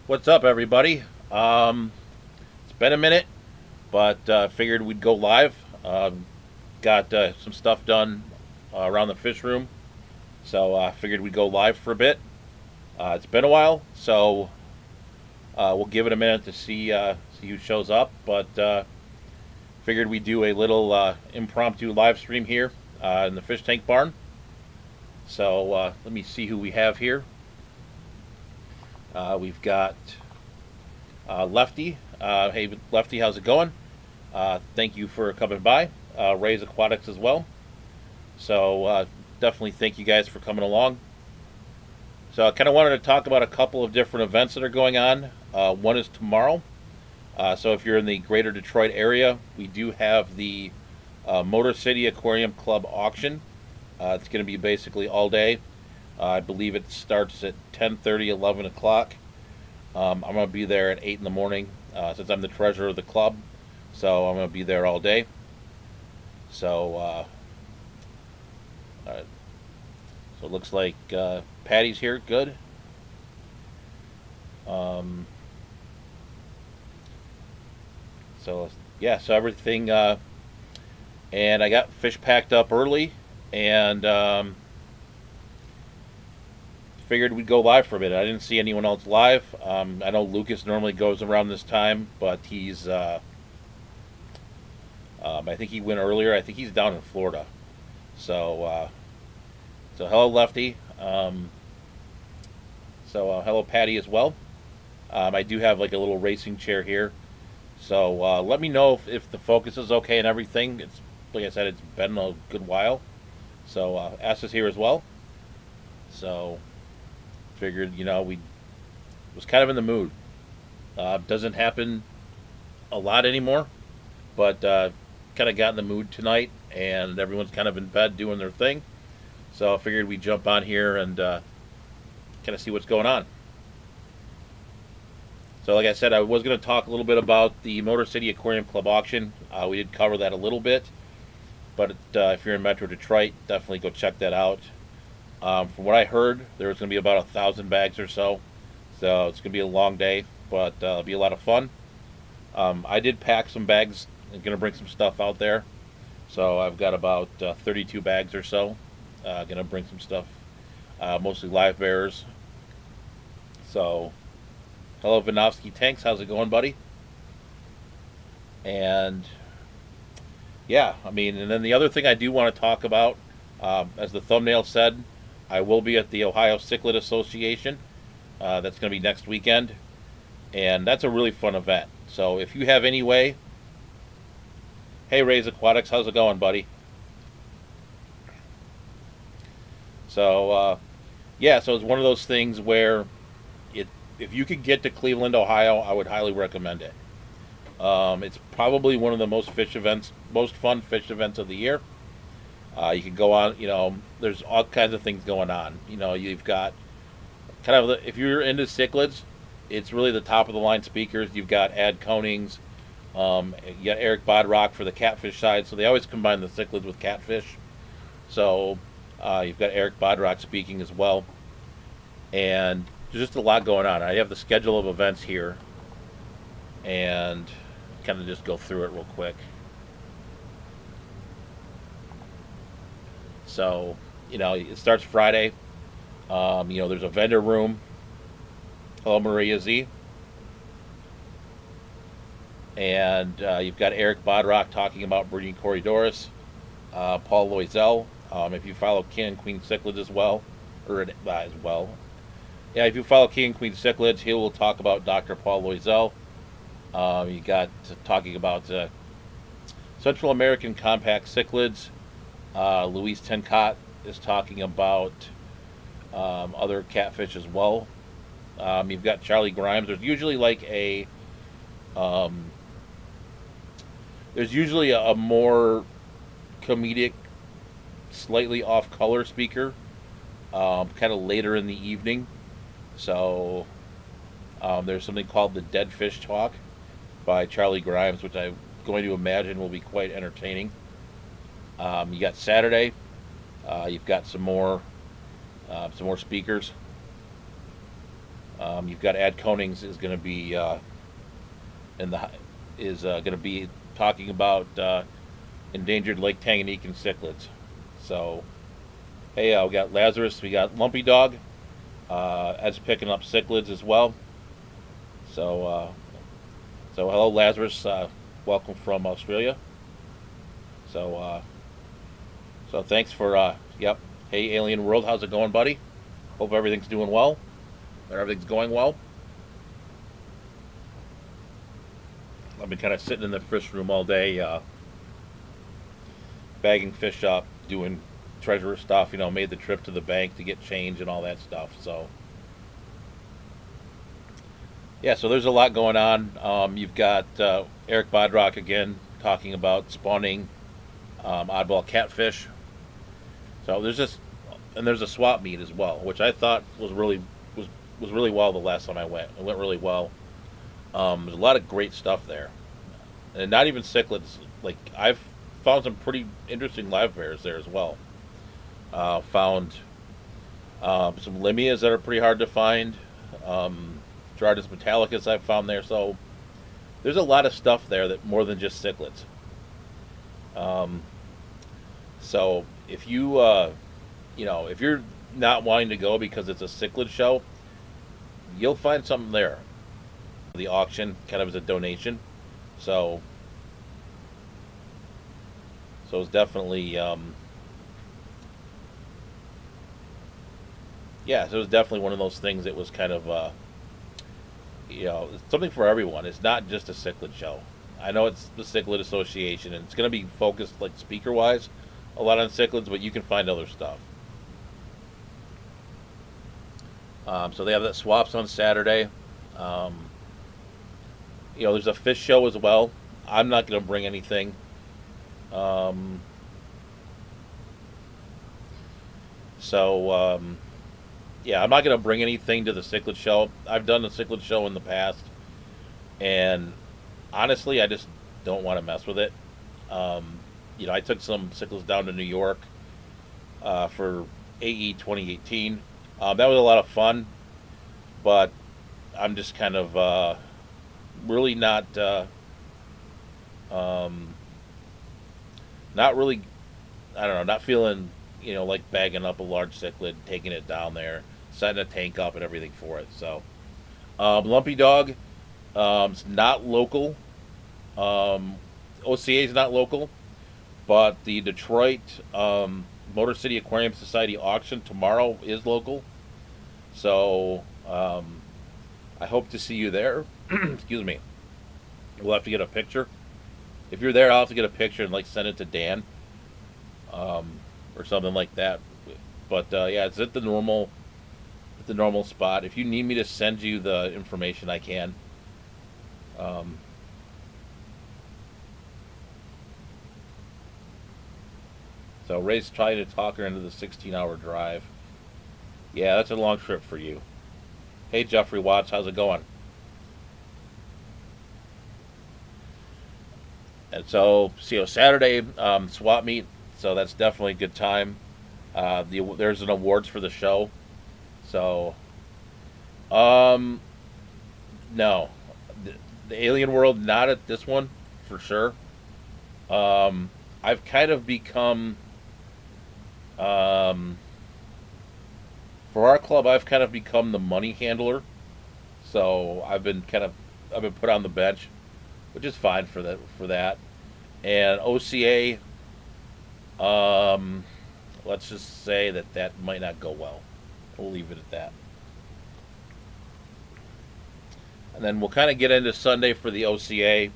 What's up, everybody? It's been a minute, but figured we'd go live. Got some stuff done around the fish room, so figured we'd go live for a bit. It's been a while, so we'll give it a minute to see who shows up. But figured we'd do a little impromptu live stream here in the fish tank barn. So let me see who we have here. We've got Lefty. Hey, Lefty, how's it going? Thank you for coming by. Ray's Aquatics as well. So definitely thank you guys for coming along. So I kind of wanted to talk about a couple of different events that are going on. One is tomorrow. So if you're in the greater Detroit area, we do have the Motor City Aquarium Club auction. It's going to be basically all day. I believe it starts at 10:30, 11 o'clock. I'm going to be there at 8 in the morning since I'm the treasurer of the club. So I'm going to be there all day. So, so it looks like Patty's here. Good. Um, so, yeah, so everything. And I got fish packed up early and figured we'd go live for a bit. I didn't see anyone else live. I know Lucas normally goes around this time, but he's. I think he went earlier. I think he's down in Florida. So, so hello, Lefty. So hello, Patty, as well. I do have like a little racing chair here. So let me know if the focus is okay and everything. It's like I said, it's been a good while. So Ass is here as well. So figured we was kind of in the mood. Doesn't happen a lot anymore, but kind of got in the mood tonight, and everyone's kind of in bed doing their thing. So I figured we'd jump on here and kind of see what's going on. So like I said, I was going to talk a little bit about the Motor City Aquarium Club auction. We did cover that a little bit, but if you're in Metro Detroit, definitely go check that out. From what I heard, there was going to be about 1,000 bags or so. So it's going to be a long day, but it'll be a lot of fun. I did pack some bags. I'm going to bring some stuff out there. So I've got about 32 bags or so. Going to bring some stuff, mostly live bearers. So, hello, Vinovsky Tanks. How's it going, buddy? And yeah, I mean, and then the other thing I do want to talk about, as the thumbnail said, I will be at the Ohio Cichlid Association. That's going to be next weekend, and that's a really fun event. So if you have any way, hey Ray's Aquatics, how's it going, buddy? So yeah, so it's one of those things where if you could get to Cleveland, Ohio, I would highly recommend it. It's probably one of the most fun fish events of the year. You can go on, there's all kinds of things going on. You've got kind of if you're into cichlids, it's really the top of the line speakers. You've got Ad Konings, you got Eric Bodrock for the catfish side. So they always combine the cichlids with catfish. So you've got Eric Bodrock speaking as well, and there's just a lot going on. I have the schedule of events here, and kind of just go through it real quick. So, it starts Friday. There's a vendor room. Hello, Maria Z. And you've got Eric Bodrock talking about breeding Corydoras. Paul Loisel. If you follow King and Queen Cichlids as well. Yeah, if you follow King and Queen Cichlids, he will talk about Dr. Paul Loisel. You got talking about Central American compact cichlids. Louise Tencott is talking about other catfish as well. You've got Charlie Grimes. There's usually a more comedic, slightly off-color speaker, kind of later in the evening. So there's something called the Dead Fish Talk by Charlie Grimes, which I'm going to imagine will be quite entertaining. You got Saturday. You've got some more speakers. You've got Ad Konings is going to be in the going to be talking about endangered Lake Tanganyika and cichlids. So hey, we got Lazarus, we got Lumpy Dog. Ed's picking up cichlids as well. So so hello Lazarus, welcome from Australia. So so thanks for yep. Hey Alien World, how's it going, buddy? Hope everything's doing well. Everything's going well. I've been kind of sitting in the fish room all day, bagging fish up, doing treasurer stuff. You know, made the trip to the bank to get change and all that stuff. So, yeah, so there's a lot going on. You've got Eric Bodrock again talking about spawning oddball catfish. So there's just, and there's a swap meet as well, which I thought was really well the last time I went. It went really well. There's a lot of great stuff there, and not even cichlids. Like I've found some pretty interesting live bears there as well. Found some limias that are pretty hard to find. Gerardus metallicus I've found there. So there's a lot of stuff there that more than just cichlids. So if you you know, if you're not wanting to go because it's a cichlid show, you'll find something there. The auction kind of as a donation, so it's definitely yeah, so it was definitely one of those things that was kind of you know, it's something for everyone. It's not just a cichlid show. I know it's the Cichlid Association, and it's going to be focused, like speaker wise, a lot on cichlids, but you can find other stuff. So they have that swaps on Saturday. You know, there's a fish show as well. I'm not going to bring anything. So yeah, I'm not going to bring anything to the cichlid show. I've done the cichlid show in the past, and honestly, I just don't want to mess with it. You know, I took some cichlids down to New York for AE 2018. That was a lot of fun, but I'm just kind of really not really, I don't know, not feeling, you know, like bagging up a large cichlid, taking it down there, setting a tank up and everything for it. So Lumpy Dog, it's not local. OCA is not local, but the Detroit Motor City Aquarium Society auction tomorrow is local. So I hope to see you there. Excuse me. We'll have to get a picture. If you're there, I'll have to get a picture and like send it to Dan, or something like that. But yeah, it's at the normal spot. If you need me to send you the information, I can. So Ray's trying to talk her into the 16-hour drive. Yeah, that's a long trip for you. Hey, Jeffrey Watts, how's it going? And so, you know, Saturday swap meet. So that's definitely a good time. There's an awards for the show. So, no, the Alien World not at this one for sure. I've kind of become for our club, I've kind of become the money handler. So I've been put on the bench, which is fine for that. And OCA, let's just say that might not go well. We'll leave it at that. And then we'll kind of get into Sunday for the OCA,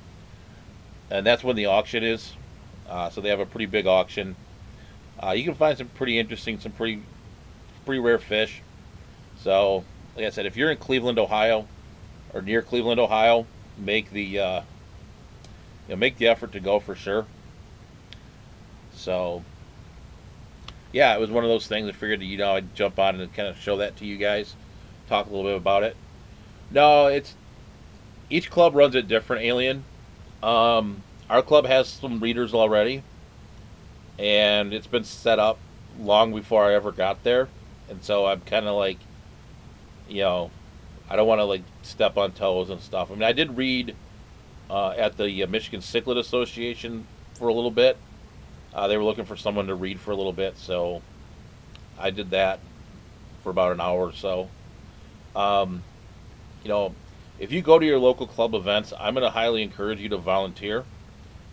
and that's when the auction is. So they have a pretty big auction. You can find some pretty interesting, some pretty rare fish. So, like I said, if you're in Cleveland, Ohio, or near Cleveland, Ohio, make the make the effort to go for sure. So, yeah, it was one of those things. I figured I'd jump on and kind of show that to you guys, talk a little bit about it. No, it's each club runs it different. Alien, our club has some readers already, and it's been set up long before I ever got there, and so I'm kind of like, I don't want to like step on toes and stuff. I mean, I did read at the Michigan Cichlid Association for a little bit. They were looking for someone to read for a little bit, so I did that for about an hour or so. Um, you know, if you go to your local club events, I'm going to highly encourage you to volunteer.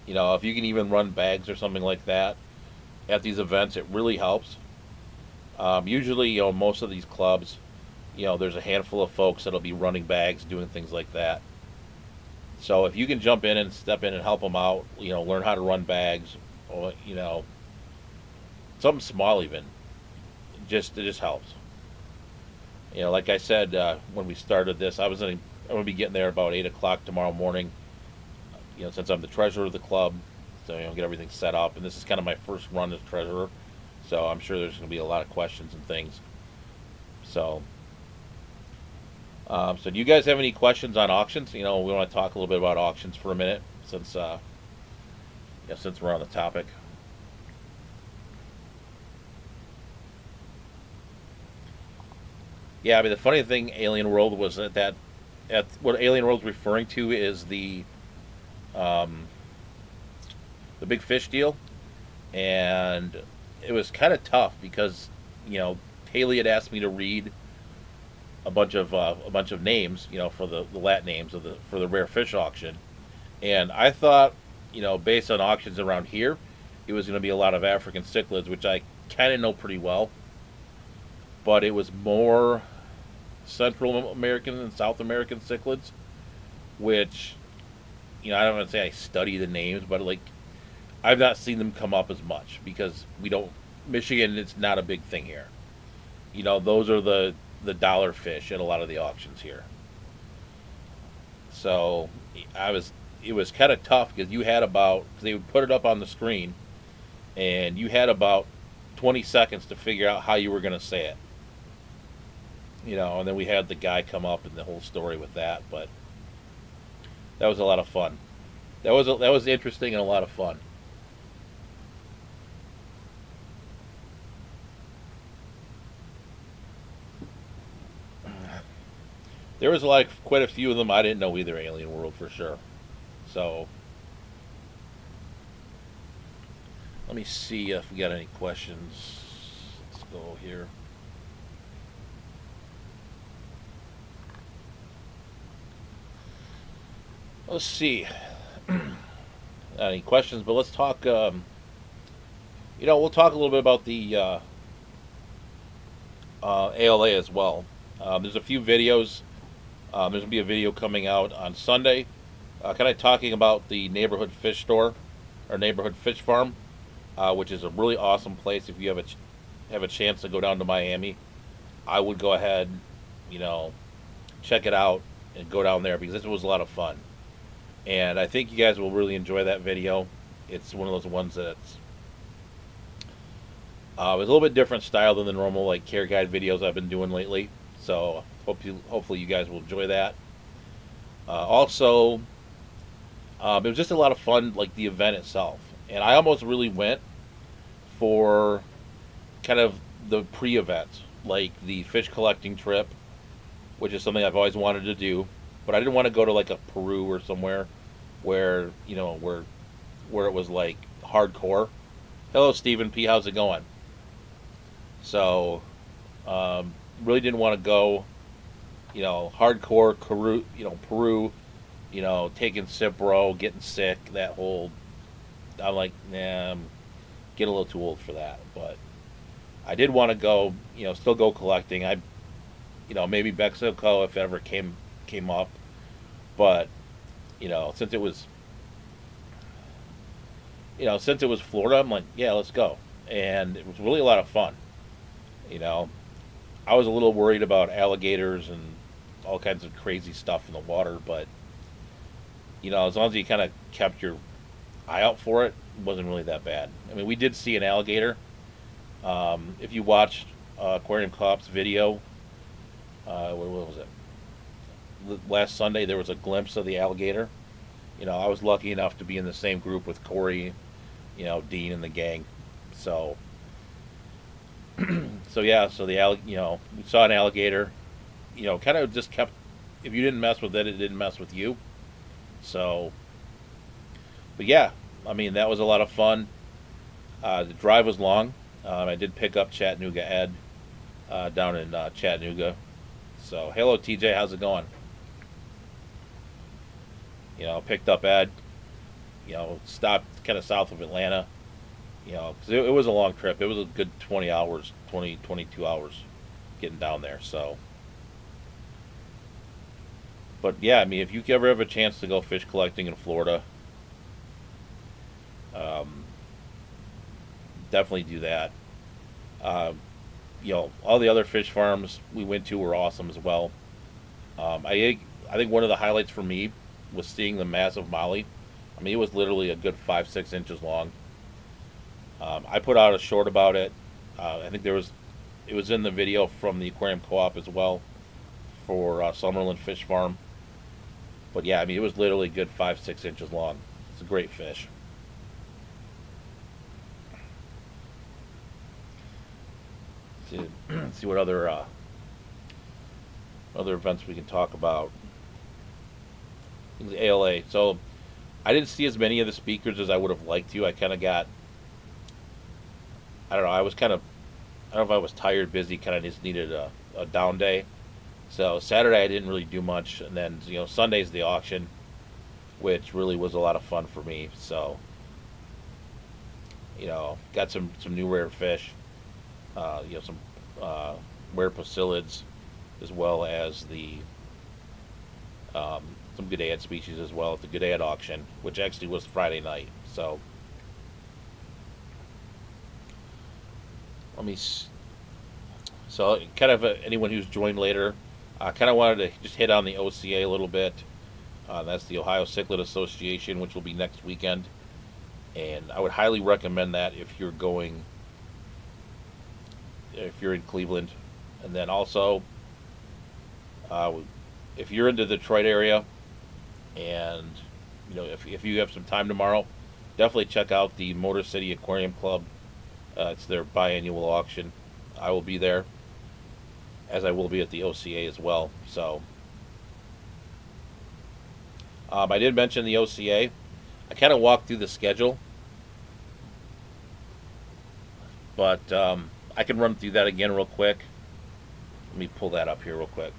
You know, if you can even run bags or something like that at these events, it really helps. Usually, most of these clubs, there's a handful of folks that'll be running bags, doing things like that. So if you can jump in and step in and help them out, learn how to run bags, or something small even, it just helps. Like I said when we started this, I'm going to be getting there about 8 o'clock tomorrow morning. Since I'm the treasurer of the club, so get everything set up, and this is kind of my first run as treasurer, so I'm sure there's going to be a lot of questions and things. So, do you guys have any questions on auctions? We want to talk a little bit about auctions for a minute, since we're on the topic. Yeah, I mean the funny thing, Alien World was at what Alien World's referring to is um, the big fish deal, and it was kind of tough because Haley had asked me to read a bunch of names, for the lat names for the rare fish auction, and I thought, based on auctions around here, it was going to be a lot of African cichlids, which I kind of know pretty well, but it was more Central American and South American cichlids, which I don't want to say I study the names, but like I've not seen them come up as much because we don't Michigan. It's not a big thing here. Those are the dollar fish at a lot of the auctions here. So it was kind of tough because they would put it up on the screen, and you had about 20 seconds to figure out how you were going to say it. And then we had the guy come up and the whole story with that, but that was a lot of fun. That was interesting and a lot of fun. There was quite a few of them I didn't know either. Alien World for sure. So let me see if we got any questions. Let's go here. Let's see. Any questions? But let's talk. We'll talk a little bit about the ALA as well. There's a few videos. There's going to be a video coming out on Sunday, kind of talking about the neighborhood fish store, or neighborhood fish farm, which is a really awesome place. If you have a chance to go down to Miami, I would go ahead, check it out and go down there because this was a lot of fun. And I think you guys will really enjoy that video. It's one of those ones that's it's a little bit different style than the normal care guide videos I've been doing lately. So hopefully you guys will enjoy that. Also, it was just a lot of fun, the event itself. And I almost really went for kind of the pre-event, like the fish collecting trip, which is something I've always wanted to do. But I didn't want to go to a Peru or somewhere where where it was hardcore. Hello, Stephen P. How's it going? So really didn't want to go, hardcore Peru, taking Cipro, getting sick. That whole, I'm like, nah, I'm getting a little too old for that. But I did want to go, still go collecting. Maybe Mexico if it ever came up, but since it was Florida, I'm like, yeah, let's go. And it was really a lot of fun. I was a little worried about alligators and all kinds of crazy stuff in the water, but as long as you kind of kept your eye out for it, it wasn't really that bad. I mean, we did see an alligator. If you watched Aquarium Cop's video, what was it? Last Sunday, there was a glimpse of the alligator. I was lucky enough to be in the same group with Corey, Dean and the gang. So, so yeah, so we saw an alligator. Kind of just kept if you didn't mess with it, it didn't mess with you. So, but yeah, I mean that was a lot of fun. The drive was long. I did pick up Chattanooga Ed down in Chattanooga. So, hello TJ, how's it going? Picked up Ed. Stopped kind of south of Atlanta. 'Cause it was a long trip. It was a good 20 hours, 22 hours getting down there. So, but yeah, I mean, if you ever have a chance to go fish collecting in Florida, um, definitely do that. Uh, all the other fish farms we went to were awesome as well. I think one of the highlights for me was seeing the massive molly. I mean, it was literally a good 5-6 inches long. I put out a short about it. I think it was in the video from the Aquarium Co-op as well for Summerlin Fish Farm. But yeah, I mean, it was literally a good 5-6 inches long. It's a great fish. See what other events we can talk about. The ALA. So I didn't see as many of the speakers as I would have liked to. I kind of got. I don't know. I was kind of. I don't know if I was tired, busy. Kind of just needed a down day. So Saturday I didn't really do much, and then Sunday's the auction, which really was a lot of fun for me. So got some new rare fish. Some rare Cichlid, as well as the some G'dayad species as well at the G'dayad auction, which actually was Friday night. So let me. So kind of anyone who's joined later, I kind of wanted to just hit on the OCA a little bit. That's the Ohio Cichlid Association, which will be next weekend, and I would highly recommend that if you're in Cleveland, and then also if you're in the Detroit area, and if you have some time tomorrow, definitely check out the Motor City Aquarium Club. It's their biannual auction. I will be there, as I will be at the OCA as well. So I did mention the OCA. I kind of walked through the schedule, but I can run through that again real quick. Let me pull that up here real quick.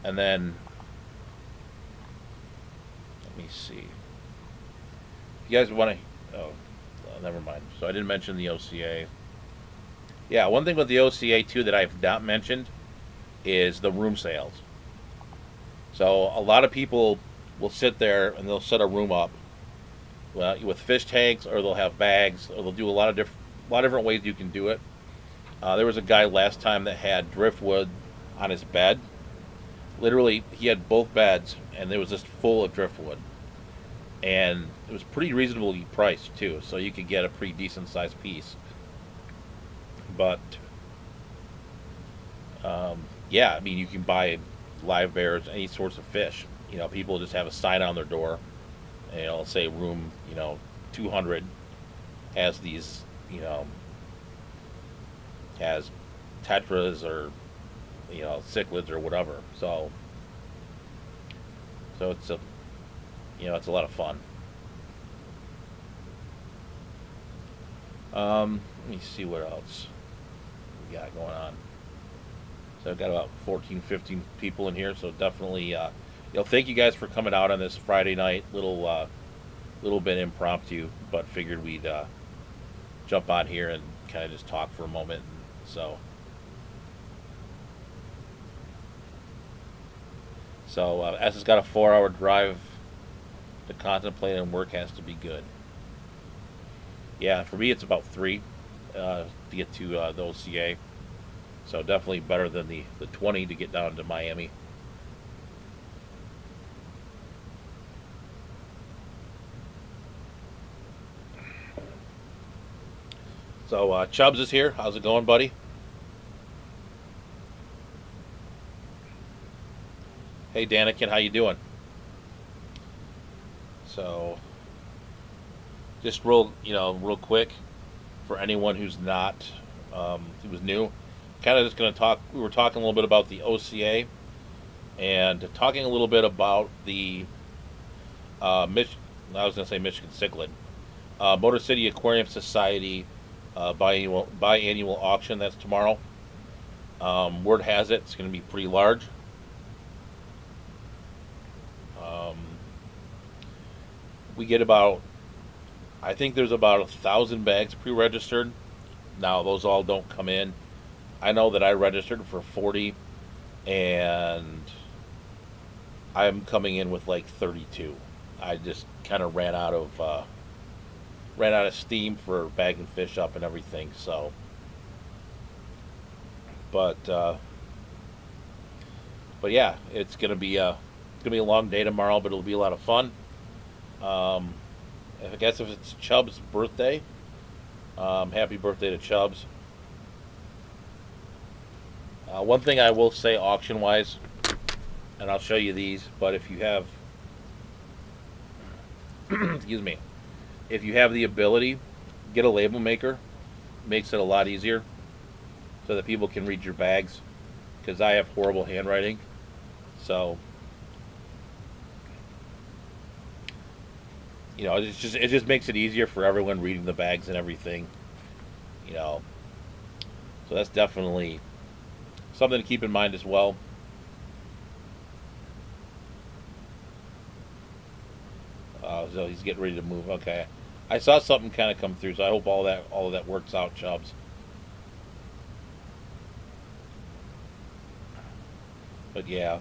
And then, let me see. If you guys want to, never mind. So I didn't mention the OCA. Yeah, one thing with the OCA too that I've not mentioned is the room sales. So a lot of people will sit there and they'll set a room up with fish tanks, or they'll have bags, or they'll do a lot of different ways you can do it. There was a guy last time that had driftwood on his bed. Literally, he had both beds, and it was just full of driftwood, and it was pretty reasonably priced too. So you could get a pretty decent sized piece. But yeah, I mean, you can buy live bears, any sorts of fish. People just have a sign on their door, and it'll say room 200 has these has tetras or cichlids or whatever. So it's it's a lot of fun. Let me see what else we got going on. So I've got about 14, 15 people in here. So definitely, thank you guys for coming out on this Friday night. Little bit impromptu, but figured we'd jump on here and kind of just talk for a moment. So as it's got a 4-hour drive to contemplate and work, has to be good. Yeah, for me it's about 3 to get to the OCA. So definitely better than the 20 to get down to Miami. So Chubbs is here. How's it going, buddy? Hey, Danikin, how you doing? So, just real quick, for anyone who's not, who was new, kind of just going to talk. We were talking a little bit about the OCA and talking a little bit about the I was going to say Michigan Cichlid Motor City Aquarium Society biannual auction. That's tomorrow. Word has it it's going to be pretty large. Um, we get about, I think there's about 1,000 bags pre-registered. Now those all don't come in. I know that I registered for 40, and I'm coming in with like 32. I just kind of ran out of steam for bagging fish up and everything. So, but yeah, it's gonna be a long day tomorrow, but it'll be a lot of fun. Um, I guess if it's Chubb's birthday, happy birthday to Chubbs. One thing I will say auction wise, and I'll show you these, but if you have, excuse me, if you have the ability, get a label maker. Makes it a lot easier so that people can read your bags, because I have horrible handwriting. So, it just makes it easier for everyone reading the bags and everything. You know, so that's definitely something to keep in mind as well. So he's getting ready to move. Okay, I saw something kind of come through, so I hope all of that works out, Chubbs. But yeah,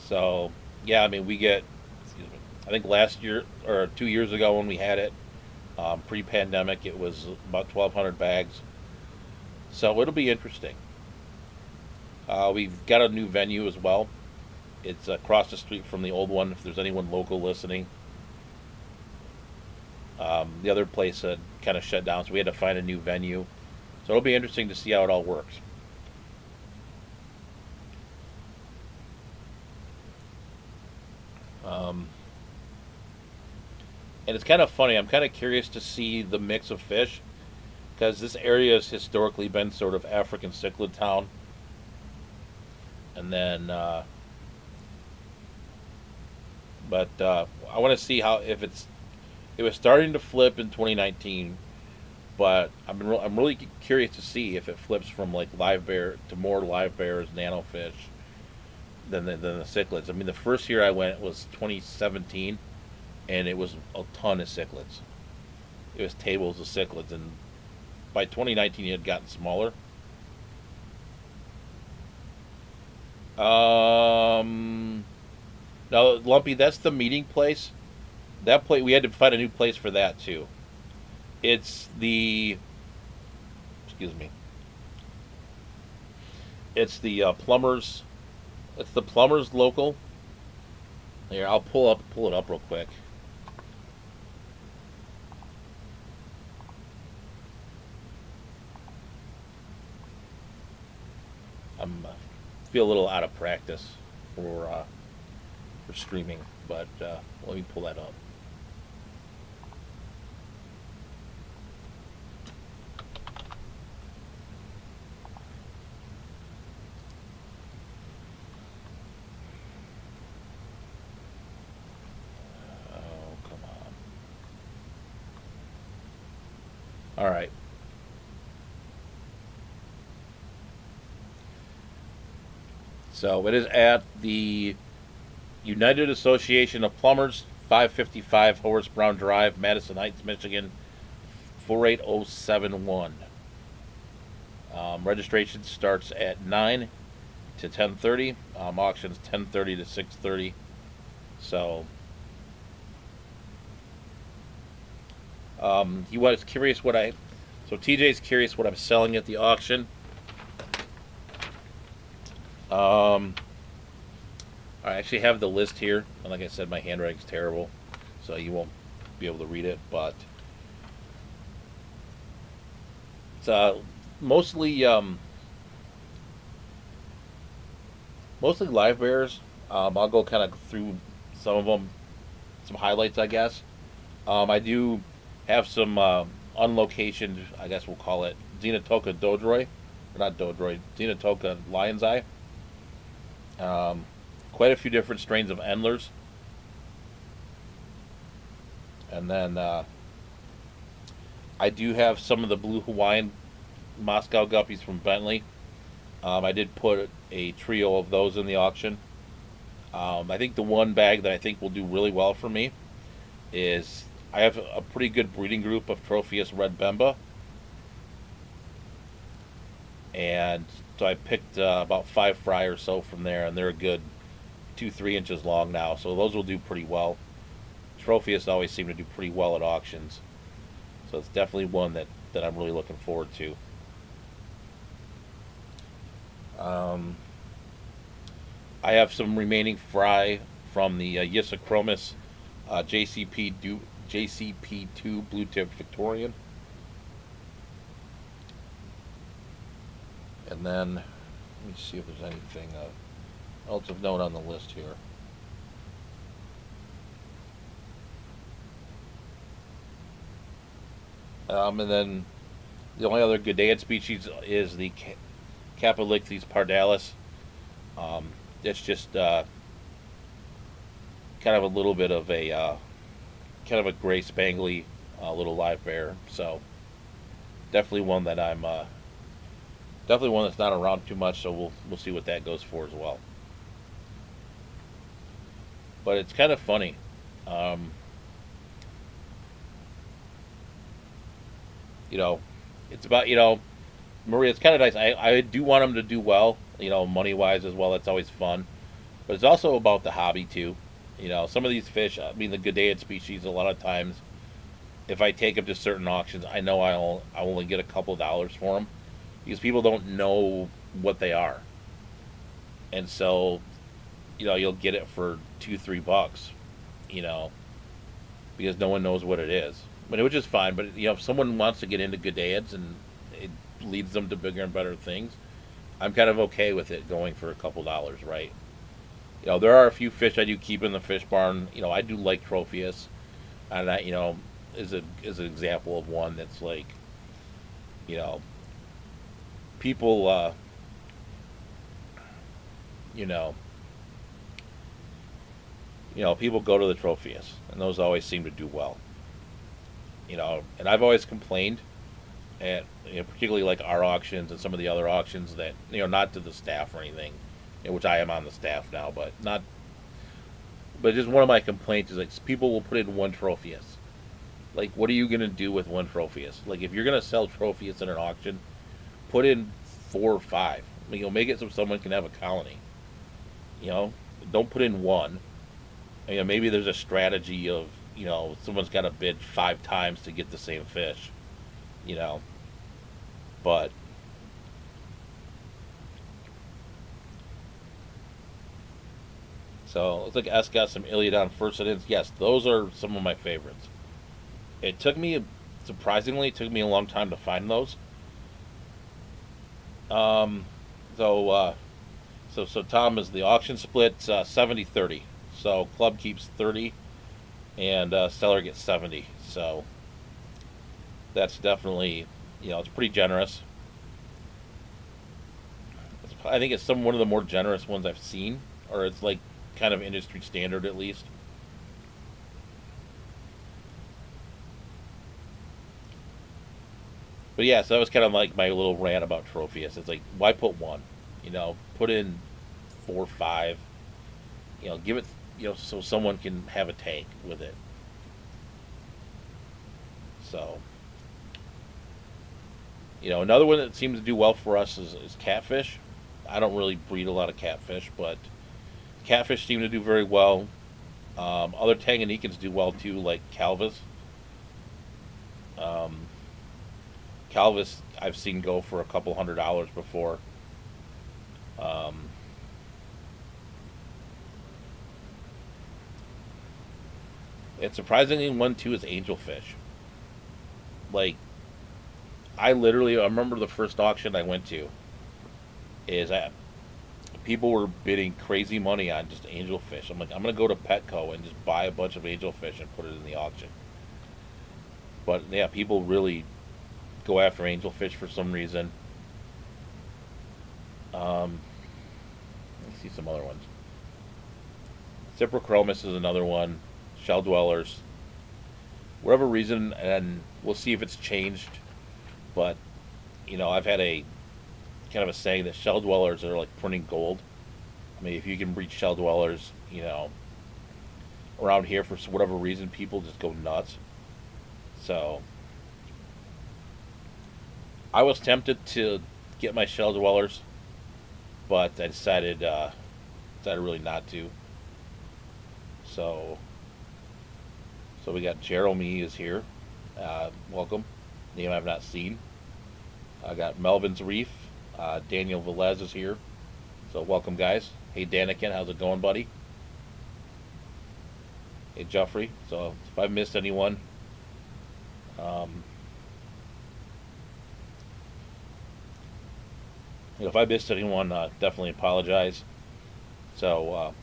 so yeah, I mean we get. Excuse me. I think last year or 2 years ago when we had it, pre-pandemic, it was about 1,200 bags. So it'll be interesting. We've got a new venue as well. It's across the street from the old one. If there's anyone local listening, the other place kind of shut down, so we had to find a new venue. So it'll be interesting to see how it all works. Um, and it's kind of funny. I'm kind of curious to see the mix of fish, because this area has historically been sort of African cichlid town, and then I want to see how if it was starting to flip in 2019, but I'm really curious to see if it flips from like live bear to more live bears, nano fish than the cichlids. I mean, the first year I went was 2017, and it was a ton of cichlids. It was tables of cichlids, and by 2019 it had gotten smaller. Now, Lumpy, that's the meeting place. That place, we had to find a new place for that too. It's the, excuse me. It's the plumbers. It's the plumbers local. Here, I'll pull it up real quick. I'm feel a little out of practice for streaming, but let me pull that up. Oh, come on. All right. So it is at the United Association of Plumbers, 555 Horace Brown Drive, Madison Heights, Michigan, 48071. Registration starts at 9 to 10:30. Auctions 10:30 to 6:30. So he was curious what I. So TJ's curious what I'm selling at the auction. I actually have the list here, and like I said, my handwriting's terrible, so you won't be able to read it. But it's mostly live bears. I'll go kind of through some of them, some highlights, I guess. I do have some unlocationed, I guess we'll call it Xenotoka Dodroi. not Dodroid, Xenotoka Lion's Eye. Um, Quite a few different strains of Endlers. And then I do have some of the Blue Hawaiian Moscow Guppies from Bentley. I did put a trio of those in the auction. I think the one bag that I think will do really well for me is I have a pretty good breeding group of Tropheus Red Bemba, and so I picked about 5 fry or so from there, and they're a good 2-3 inches long now, so those will do pretty well. Tropheus always seem to do pretty well at auctions, so it's definitely one that I'm really looking forward to. Um, I have some remaining fry from the Yisachromis JCP2 Blue Tip Victorian. And then, let me see if there's anything else of note on the list here. And then the only other Gadaean species is the Capelixes pardalis. It's just kind of a little bit of a kind of a gray spangly little live bear. So definitely one that I'm definitely one that's not around too much. So we'll see what that goes for as well. But it's kind of funny. Um, you know, it's about Maria. It's kind of nice. I do want them to do well. Money wise as well. That's always fun. But it's also about the hobby too. Some of these fish. I mean, the Gadaean species. A lot of times, if I take them to certain auctions, I know I'll only get a couple dollars for them because people don't know what they are, and so you'll get it for $2-3. You know, because no one knows what it is. Which is fine. But if someone wants to get into Gadaeans and it leads them to bigger and better things, I'm kind of okay with it going for a couple dollars, right? There are a few fish I do keep in the fish barn. I do like Tropheus, and that is an example of one that's like, you know, people, you know, people go to the Tropheus, and those always seem to do well. And I've always complained at particularly like our auctions and some of the other auctions that not to the staff or anything, which I am on the staff now, but not. But just one of my complaints is like people will put in one Tropheus. Like, what are you gonna do with one Tropheus? Like, if you're gonna sell Tropheus in an auction, put in 4 or 5. Make it so someone can have a colony. Don't put in one. Maybe there's a strategy of someone's got to bid 5 times to get the same fish. But so looks like S got some Iliodon Furcidans. Yes, those are some of my favorites. It took me surprisingly, it took me a long time to find those. Um, so Tom is the auction split 70-30. So club keeps 30, and seller gets 70. So that's definitely it's pretty generous. I think it's one of the more generous ones I've seen, or it's like kind of industry standard at least. But yeah, so that was kind of like my little rant about Tropheus. It's like, why put one? Put in 4 or 5. Give it, so someone can have a tank with it. So, another one that seems to do well for us is catfish. I don't really breed a lot of catfish, but catfish seem to do very well. Other Tanganyikans do well too, like Calvis. Um, Calvis I've seen go for a couple $100 before. Um, and surprisingly, one too is angelfish. Like, I remember the first auction I went to is people were bidding crazy money on just angelfish. I'm like, I'm gonna go to Petco and just buy a bunch of angelfish and put it in the auction. But yeah, people really go after angelfish for some reason. Let me see some other ones. Cyprochromis is another one. Shell dwellers. Whatever reason, and we'll see if it's changed. But I've had a kind of a saying that shell dwellers are like printing gold. I mean, if you can breed shell dwellers, around here for whatever reason, people just go nuts. So I was tempted to get my shell dwellers, but I decided really not to. So we got Jeremy is here. Welcome. Name I've not seen. I got Melvin's Reef. Daniel Velez is here. So welcome, guys. Hey, Daniken, how's it going, buddy? Hey, Jeffrey. So if I missed anyone, definitely apologize. So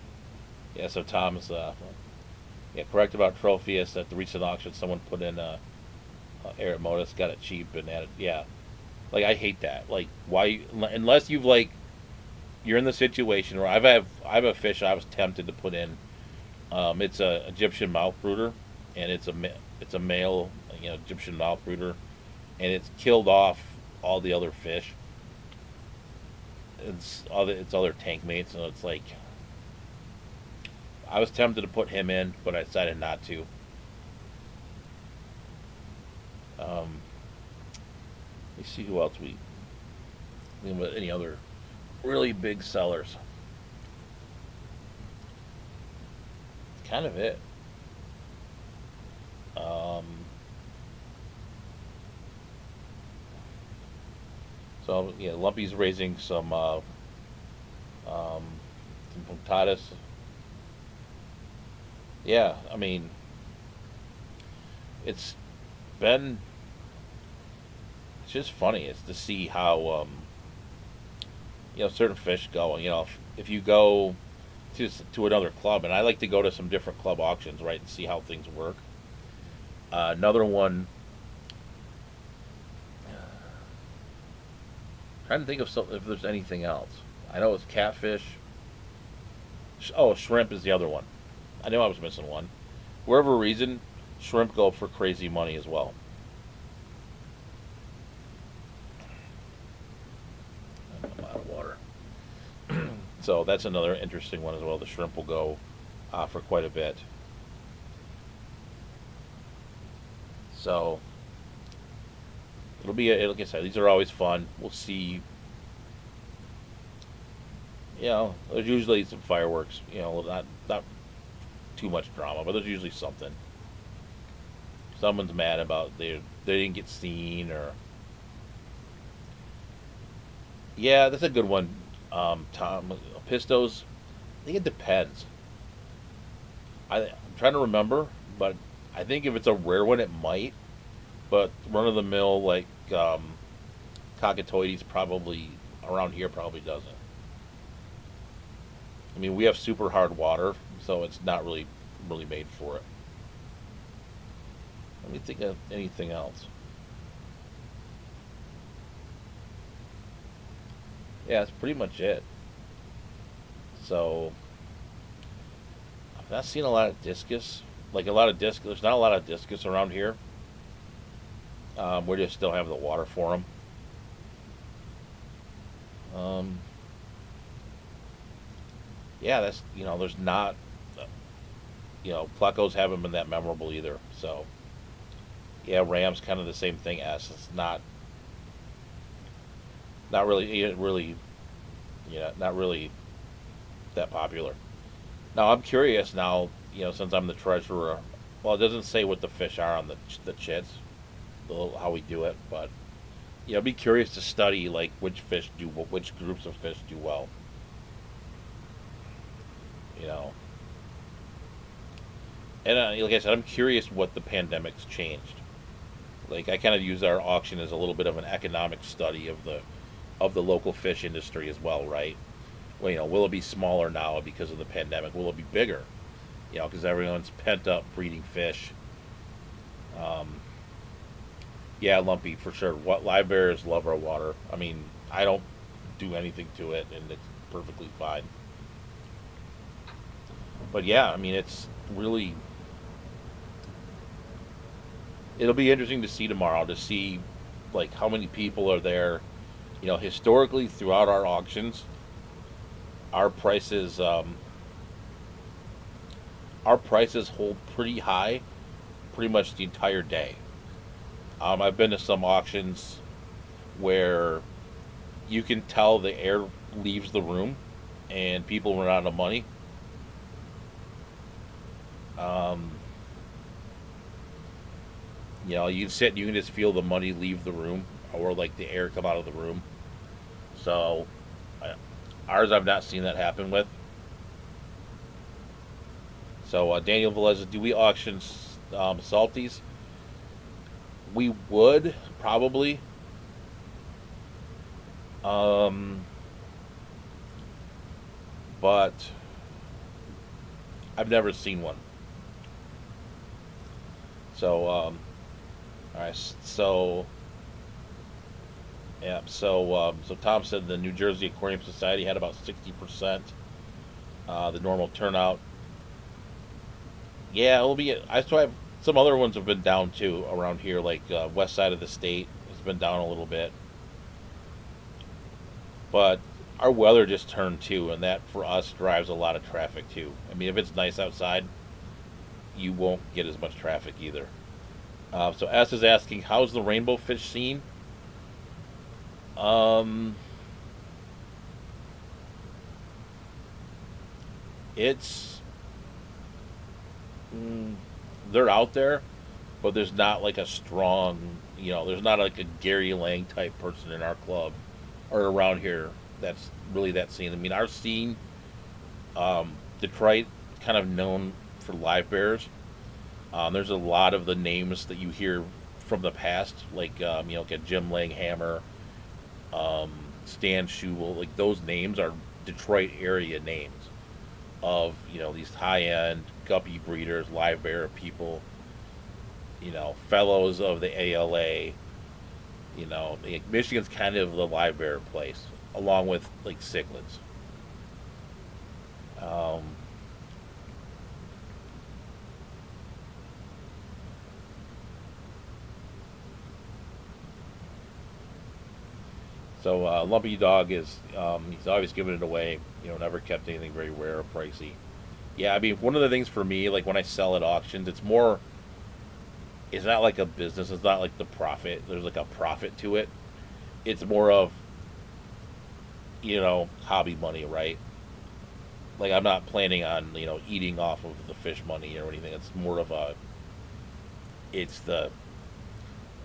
yeah. So Tom's correct about Tropheus. At the recent auction, someone put in Eric Modus, got it cheap and added. Yeah, like I hate that. Like why? Unless you're in the situation where I have a fish I was tempted to put in. It's a Egyptian mouth brooder, and it's a male Egyptian mouth brooder, and it's killed off all the other fish. It's other tank mates, and it's like I was tempted to put him in, but I decided not to. Let me see who else any other really big sellers. Kind of it. So yeah, Lumpy's raising some punctatus. Yeah, I mean, it's been it's just funny. It's to see how certain fish go. If you go to another club, and I like to go to some different club auctions, right, and see how things work. Another one. Trying to think of if there's anything else. I know it's catfish. Oh, shrimp is the other one. I knew I was missing one. For whatever reason, shrimp go for crazy money as well. I'm out of water. So that's another interesting one as well. The shrimp will go for quite a bit. So it'll be, like I said, these are always fun. We'll see. There's usually some fireworks. Not too much drama, but there's usually something. Someone's mad about they didn't get seen, or yeah, that's a good one. Tom Pistos. I think it depends. I'm trying to remember, but I think if it's a rare one, it might. But run of the mill like Cockatoides probably around here probably doesn't. I mean, we have super hard water, so it's not really made for it. Let me think of anything else. Yeah, that's pretty much it. So I've not seen a lot of discus. Like a lot of discus. There's not a lot of discus around here. We just still have the water for them. Yeah, that's there's not. Plecos haven't been that memorable either. So yeah, Ram's kind of the same thing as it's not really not really that popular. Now I'm curious now, since I'm the treasurer. Well, it doesn't say what the fish are on the chits, how we do it, but I'd be curious to study like which groups of fish do well. And like I said, I'm curious what the pandemic's changed. Like I kind of use our auction as a little bit of an economic study of the local fish industry as well, right? Well, will it be smaller now because of the pandemic? Will it be bigger? Because everyone's pent up breeding fish. Yeah, Lumpy for sure. What live bears love our water. I mean, I don't do anything to it, and it's perfectly fine. But yeah, I mean, it's really, it'll be interesting to see tomorrow, to see like how many people are there. Historically throughout our auctions, our prices our prices hold pretty high pretty much the entire day. I've been to some auctions where you can tell the air leaves the room and people run out of money. Um, you can sit and you can just feel the money leave the room, or like the air come out of the room. So, ours I've not seen that happen with. So, Daniel Velez, do we auction salties? We would probably. Um, but I've never seen one. So, all right. So, yeah. So Tom said the New Jersey Aquarium Society had about 60%. The normal turnout. Yeah, it'll be. I still have some other ones have been down too around here, like west side of the state has been down a little bit. But our weather just turned too, and that for us drives a lot of traffic too. I mean, if it's nice outside, you won't get as much traffic either. So S is asking, how's the rainbow fish scene? Um, it's mm, they're out there, but there's not like a strong, there's not like a Gary Lang type person in our club or around here that's really that scene. I mean, our scene, Detroit, kind of known for live bears. There's a lot of the names that you hear from the past, like a Jim Langhammer, um, Stan Schubel. Like those names are Detroit area names of these high end guppy breeders, live bear people. Fellows of the ALA. Michigan's kind of the live bear place, along with like cichlids. Um, so Lumpy Dog is he's always giving it away. Never kept anything very rare or pricey. Yeah, I mean, one of the things for me, like when I sell at auctions, it's more. It's not like a business. It's not like the profit. There's like a profit to it. It's more of hobby money, right? Like I'm not planning on eating off of the fish money or anything. It's more of a. It's the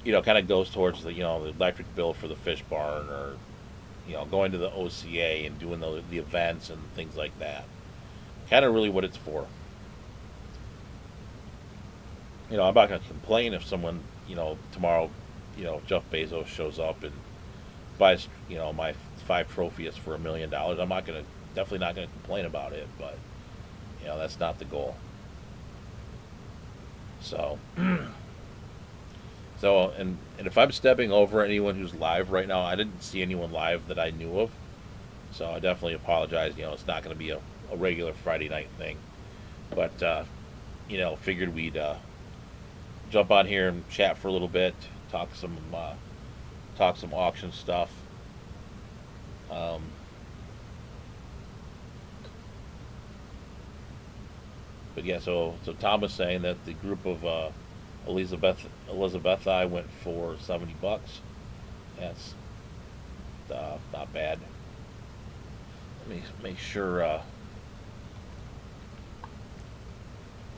kind of goes towards the electric bill for the fish barn, or going to the OCA and doing the events and things like that. Kind of really what it's for. I'm not going to complain if someone tomorrow Jeff Bezos shows up and buys my 5 trophies for $1 million. I'm not going to definitely not going to complain about it, but that's not the goal. So. So, and if I'm stepping over anyone who's live right now, I didn't see anyone live that I knew of. So I definitely apologize. It's not going to be a regular Friday night thing. But, figured we'd jump on here and chat for a little bit, talk some auction stuff. Um, but yeah, so Tom was saying that the group of Elizabeth I went for $70. That's not bad. Let me make sure.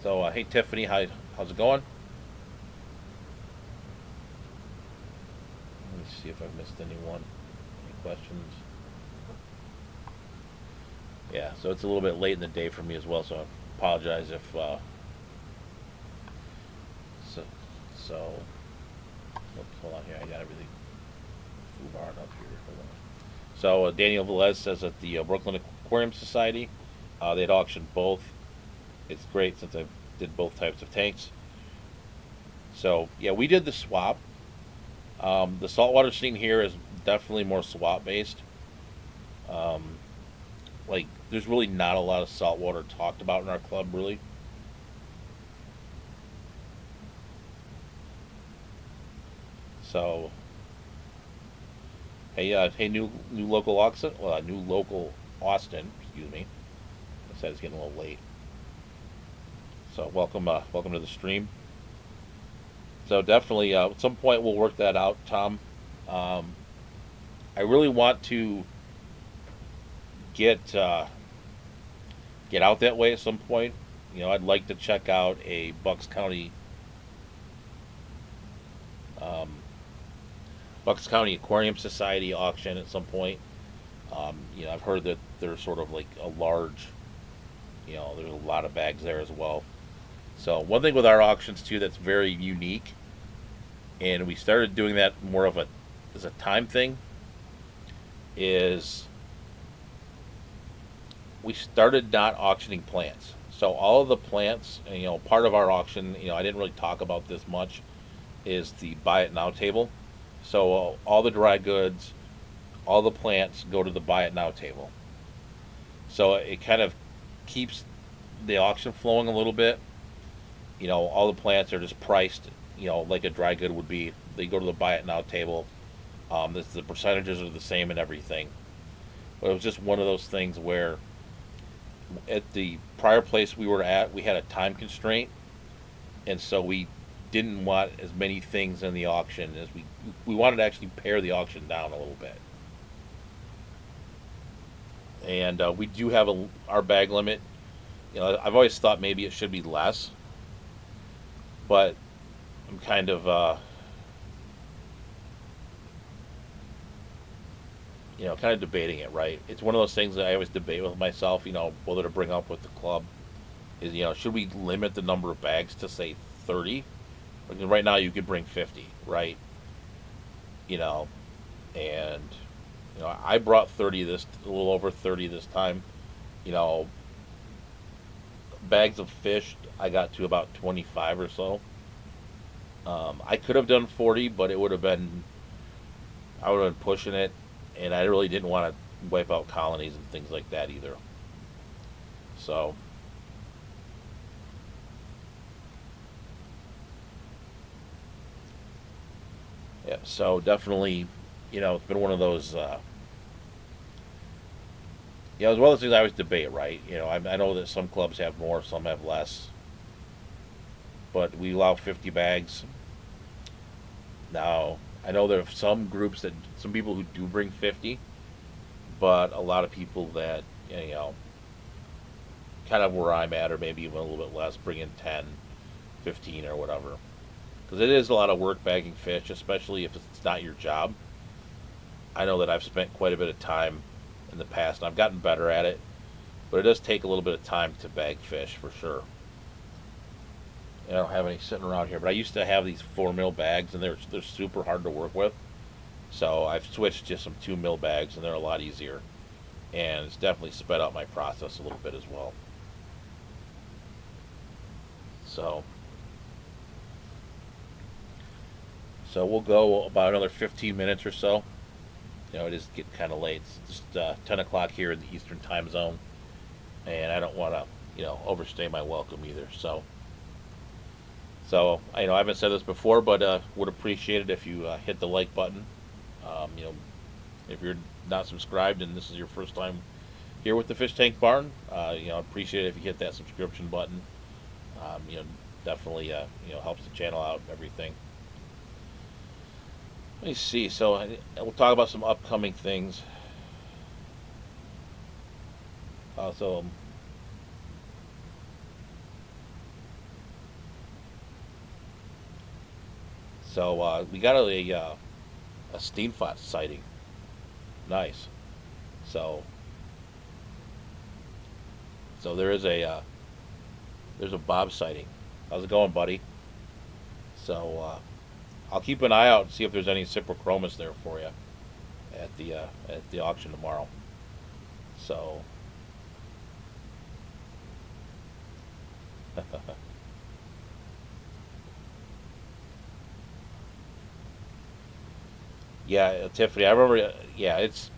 Hey Tiffany, how's it going? Let me see if I've missed anyone. Any questions? Yeah, so it's a little bit late in the day for me as well, so I apologize if. So, hold on here. I got everything foobarred up here. Hold on. So Daniel Velez says that the Brooklyn Aquarium Society, they'd auctioned both. It's great since I did both types of tanks. So yeah, we did the swap. The saltwater scene here is definitely more swap based. like there's really not a lot of saltwater talked about in our club, really. So hey, new local Austin, new local Austin, excuse me. I said it's getting a little late. So welcome to the stream. So definitely, at some point we'll work that out, Tom. Um, I really want to get get out that way at some point. I'd like to check out a um, Bucks County Aquarium Society auction at some point. I've heard that there's sort of like a large, there's a lot of bags there as well. So one thing with our auctions too that's very unique, and we started doing that more of a as a time thing, is we started not auctioning plants. So all of the plants, and, part of our auction, I didn't really talk about this much, is the buy it now table. So all the dry goods, all the plants go to the buy it now table. So it kind of keeps the auction flowing a little bit. All the plants are just priced, like a dry good would be. They go to the buy it now table. The percentages are the same and everything. But it was just one of those things where at the prior place we were at, we had a time constraint, and so we didn't want as many things in the auction as we wanted to actually pare the auction down a little bit. And we do have our bag limit. I've always thought maybe it should be less, but I'm kind of debating it. Right? It's one of those things that I always debate with myself. Whether to bring up with the club is, should we limit the number of bags to say 30? Because right now you could bring 50, right? You know, and I brought 30 a little over 30 this time. You know, bags of fish I got to about 25 or so. I could have done 40, but I would have been pushing it, and I really didn't want to wipe out colonies and things like that either. So, yeah, so definitely, it's been one of those. As well as things I always debate, right? I know that some clubs have more, some have less, but we allow 50 bags. Now, I know there are some people who do bring 50, but a lot of people that, kind of where I'm at, or maybe even a little bit less, bring in 10, 15, or whatever. Because it is a lot of work bagging fish, especially if it's not your job. I know that I've spent quite a bit of time in the past, and I've gotten better at it, but it does take a little bit of time to bag fish for sure. I don't have any sitting around here, but I used to have these 4 mil bags, and they're super hard to work with. So I've switched to some 2 mil bags, and they're a lot easier, and it's definitely sped up my process a little bit as well. So, so we'll go about another 15 minutes or so. It is getting kind of late. It's just 10 o'clock here in the Eastern time zone, and I don't want to, overstay my welcome either. So I haven't said this before, but would appreciate it if you hit the like button. You know, if you're not subscribed and this is your first time here with the Fish Tank Barn, appreciate it if you hit that subscription button. You know, definitely helps the channel out and everything. Let me see. So we'll talk about some upcoming things. So we got a Steenfot sighting. Nice. So there's a Bob sighting. How's it going, buddy? So I'll keep an eye out and see if there's any Cyprochromis there for you at the auction tomorrow. So yeah, Tiffany, I remember. Yeah, it's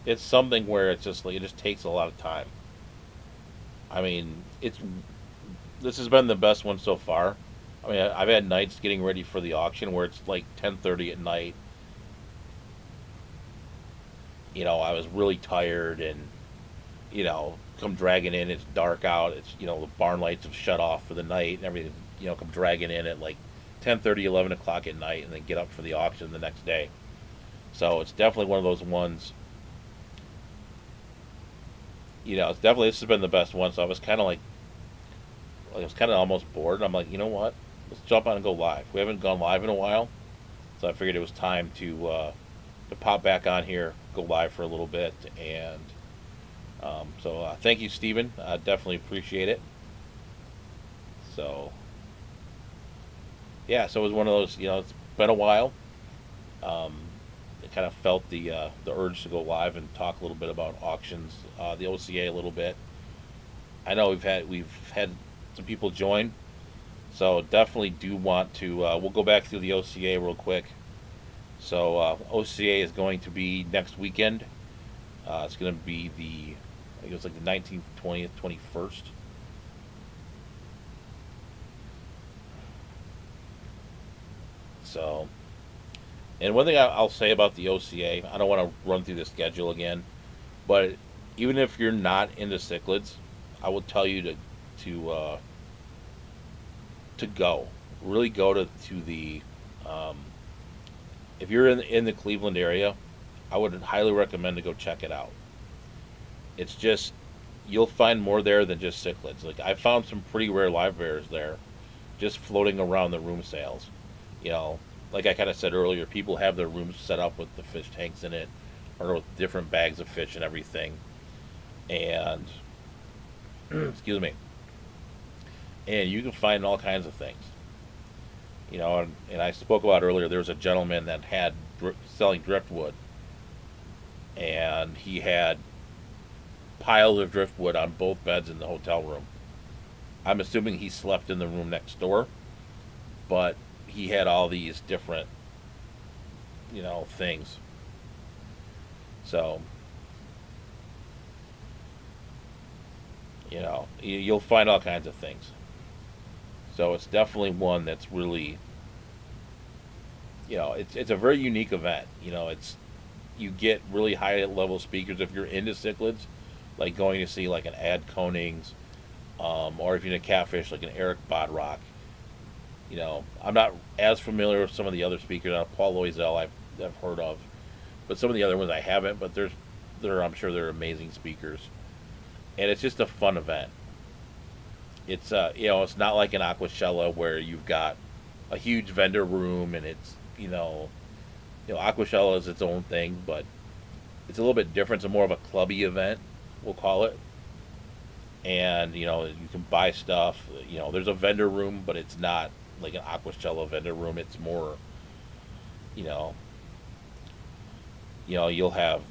it's something where it's just like it just takes a lot of time. I mean, it's this has been the best one so far. I mean, I've had nights getting ready for the auction where it's like 10:30 at night. I was really tired, and come dragging in. It's dark out. It's the barn lights have shut off for the night and everything. Come dragging in at like 10:30, 11 o'clock at night, and then get up for the auction the next day. So it's definitely one of those ones. It's definitely this has been the best one. So I was kind of like I was kind of almost bored. And I'm like, you know what? Let's jump on and go live. We haven't gone live in a while, so I figured it was time to pop back on here, go live for a little bit, and thank you, Stephen. I definitely appreciate it. So yeah, so it was one of those. It's been a while. I kind of felt the urge to go live and talk a little bit about auctions, the OCA a little bit. I know we've had some people join, so definitely do want to. We'll go back through the OCA real quick. So OCA is going to be next weekend. It's going to be I think it was like the 19th, 20th, 21st. So, and one thing I'll say about the OCA, I don't want to run through the schedule again, but even if you're not into cichlids, I would tell you to go, really go to the if you're in the Cleveland area, I would highly recommend to go check it out. It's just you'll find more there than just cichlids. Like I found some pretty rare live bears there, just floating around the room sales. Like I kind of said earlier, people have their rooms set up with the fish tanks in it, or with different bags of fish and everything. And excuse me. And you can find all kinds of things. And I spoke about earlier. There was a gentleman that had selling driftwood, and he had piles of driftwood on both beds in the hotel room. I'm assuming he slept in the room next door, but he had all these different, things. So, you'll find all kinds of things. So it's definitely one that's really, it's a very unique event. You get really high level speakers if you're into cichlids, like going to see like an Ad Konings, or if you're into catfish, like an Eric Bodrock. I'm not as familiar with some of the other speakers. Paul Loisel I've heard of, but some of the other ones I haven't. But I'm sure they're amazing speakers, and it's just a fun event. It's it's not like an Aquashella where you've got a huge vendor room and it's Aquashella is its own thing, but it's a little bit different. It's more of a clubby event, we'll call it. And you can buy stuff. There's a vendor room, but it's not like an Aquashella vendor room. It's more, you'll have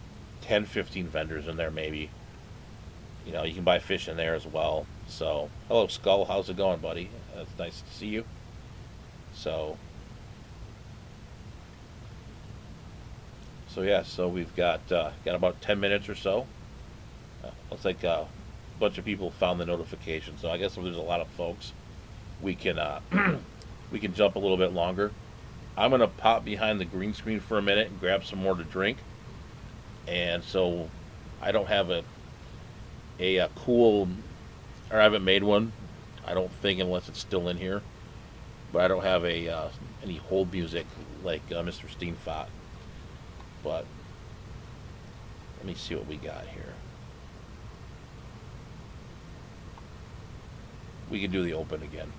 10, 15 vendors in there maybe. You can buy fish in there as well. So, hello Skull, how's it going, buddy? It's nice to see you. So yeah, so we've got about 10 minutes or so. Looks like a bunch of people found the notification. So I guess if there's a lot of folks, we can we can jump a little bit longer. I'm gonna pop behind the green screen for a minute and grab some more to drink. And so I don't have a cool, or I haven't made one, I don't think, unless it's still in here. But I don't have any hold music like Mr. Steenfot. But let me see what we got here. We can do the open again.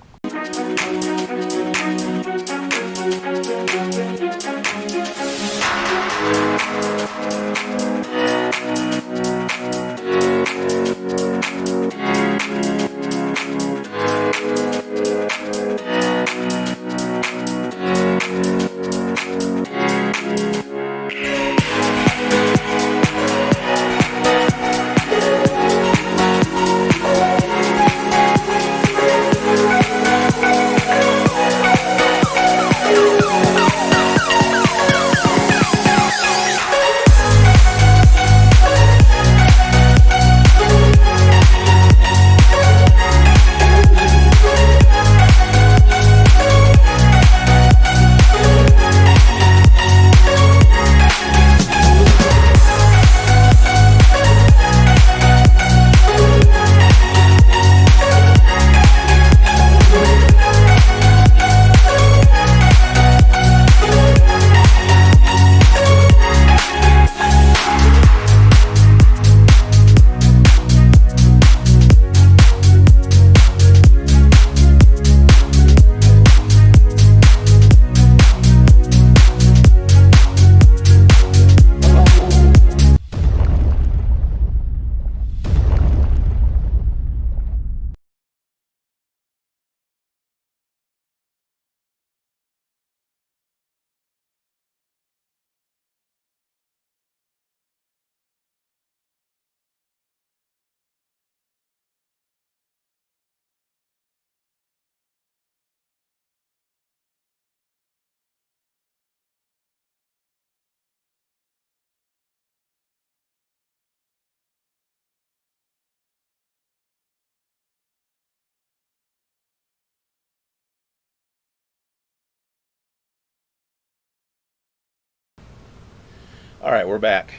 All right, we're back.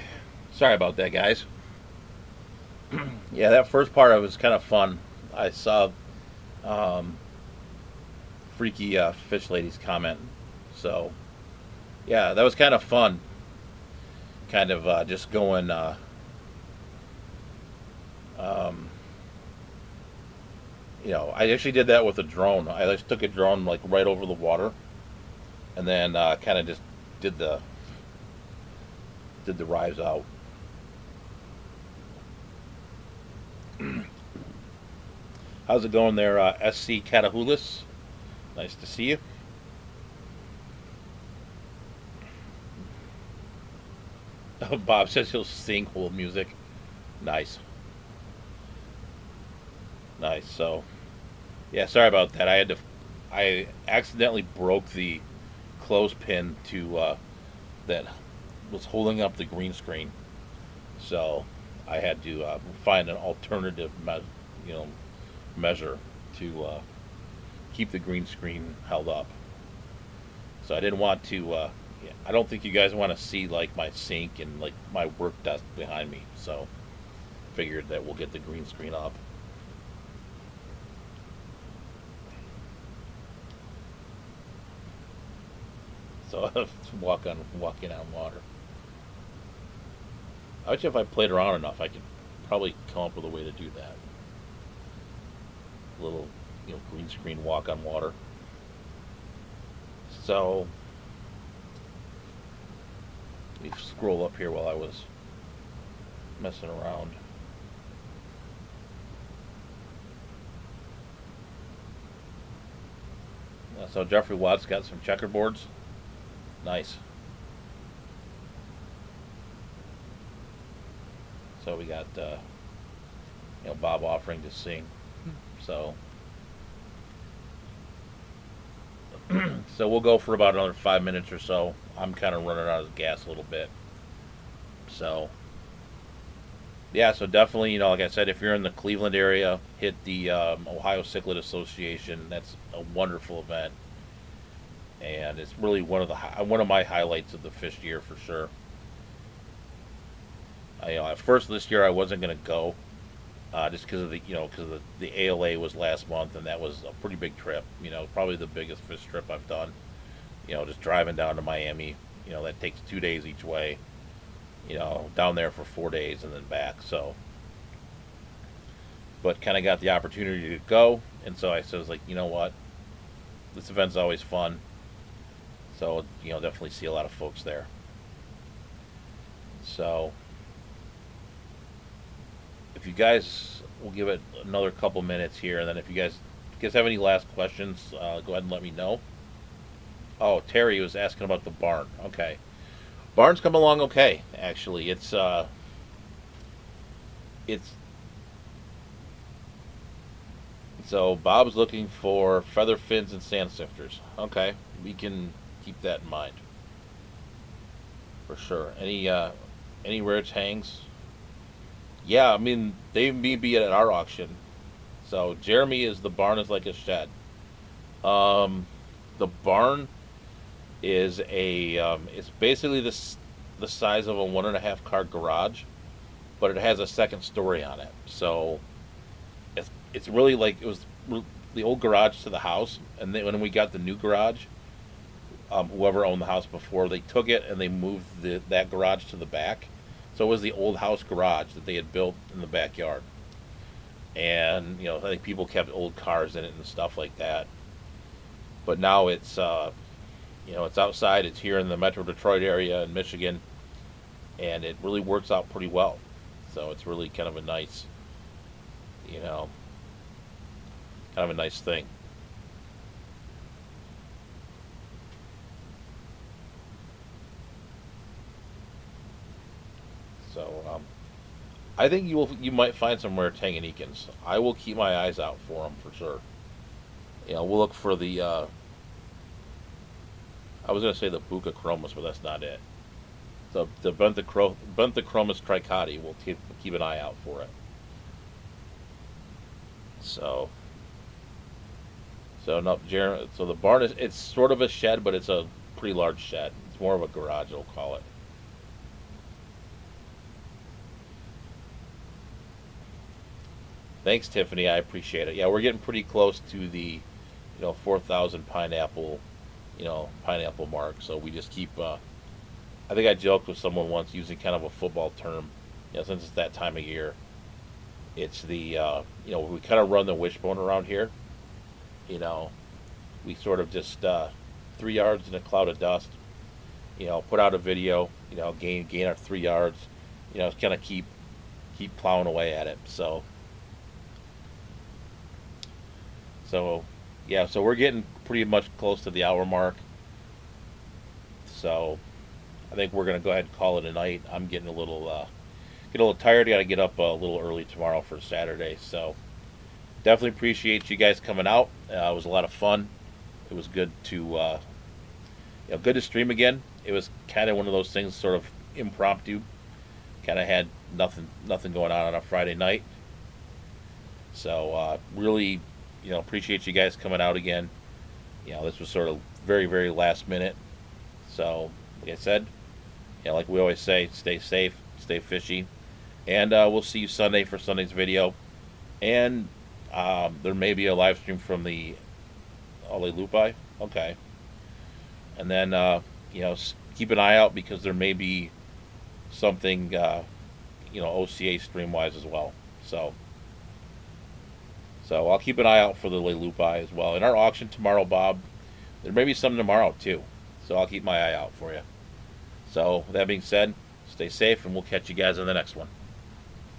Sorry about that, guys. Yeah, that first part of it was kind of fun. I saw um, Freaky Fish Lady's comment. So, yeah, that was kind of fun. Kind of just going, um, I actually did that with a drone. I just took a drone like right over the water, and then kind of just did the did the rise out. How's it going there, SC Catahoulous? Nice to see you. Bob says he'll sing hold music. Nice, nice. So, yeah, sorry about that. I accidentally broke the clothespin to that was holding up the green screen. So, I had to find an alternative, you know, measure to keep the green screen held up. So I didn't want to. Yeah, I don't think you guys want to see like my sink and like my work desk behind me. So figured that we'll get the green screen up. So walking on water. I bet you if I played around enough, I could probably come up with a way to do that. A little, green screen walk on water. So let me scroll up here while I was messing around. So Jeffrey Watts got some checkerboards. Nice. So we got Bob offering to sing. So so we'll go for about another 5 minutes or so. I'm kind of running out of gas a little bit. So yeah, so definitely, like I said, if you're in the Cleveland area, hit the Ohio Cichlid Association. That's a wonderful event, and it's really one of my highlights of the fish year for sure. At first this year I wasn't going to go, just because of the ALA was last month, and that was a pretty big trip. Probably the biggest fish trip I've done. Just driving down to Miami. That takes 2 days each way. Down there for 4 days and then back. So, but kind of got the opportunity to go, and so I was like, you know what, this event's always fun. So definitely see a lot of folks there. So if you guys, we'll give it another couple minutes here, and then if you guys have any last questions, go ahead and let me know. Oh, Terry was asking about the barn. Okay, barn's come along okay. Actually, it's so Bob's looking for feather fins and sand sifters. Okay, we can keep that in mind for sure. Any rare tangs? Yeah, I mean they may be at our auction. So Jeremy is the barn is like a shed. The barn is it's basically the size of a 1.5 car garage, but it has a second story on it. So it's really like it was the old garage to the house, and then when we got the new garage, whoever owned the house before, they took it and they moved that garage to the back. So it was the old house garage that they had built in the backyard. And, I think people kept old cars in it and stuff like that. But now it's, it's outside. It's here in the Metro Detroit area in Michigan. And it really works out pretty well. So it's really kind of a nice, kind of a nice thing. So, I think you might find some rare Tanganyikans. I will keep my eyes out for them for sure. We'll look for the. I was gonna say the Bucachromis, but that's not it. The Benthachromis tricotti. We'll keep an eye out for it. So. So no, so the barn it's sort of a shed, but it's a pretty large shed. It's more of a garage, I'll call it. Thanks, Tiffany. I appreciate it. Yeah, we're getting pretty close to the 4,000 pineapple mark. So we just keep. I think I joked with someone once using kind of a football term. Since it's that time of year, it's the we kind of run the wishbone around here. You know, we sort of just 3 yards in a cloud of dust. Put out a video. Gain our 3 yards. Kind of keep plowing away at it. So yeah, so we're getting pretty much close to the hour mark. So I think we're gonna go ahead and call it a night. I'm getting a little tired. Got to get up a little early tomorrow for Saturday. So definitely appreciate you guys coming out. It was a lot of fun. It was good to good to stream again. It was kind of one of those things, sort of impromptu. Kind of had nothing going on a Friday night. So really, appreciate you guys coming out again. This was sort of very, very last minute. So, like I said, like we always say, stay safe, stay fishy, and we'll see you Sunday for Sunday's video. And there may be a live stream from the Ole Lupi. Okay. And then, keep an eye out because there may be something, OCA stream-wise as well. So I'll keep an eye out for the Ole Lupi as well. In our auction tomorrow, Bob, there may be some tomorrow too. So I'll keep my eye out for you. So with that being said, stay safe and we'll catch you guys in the next one.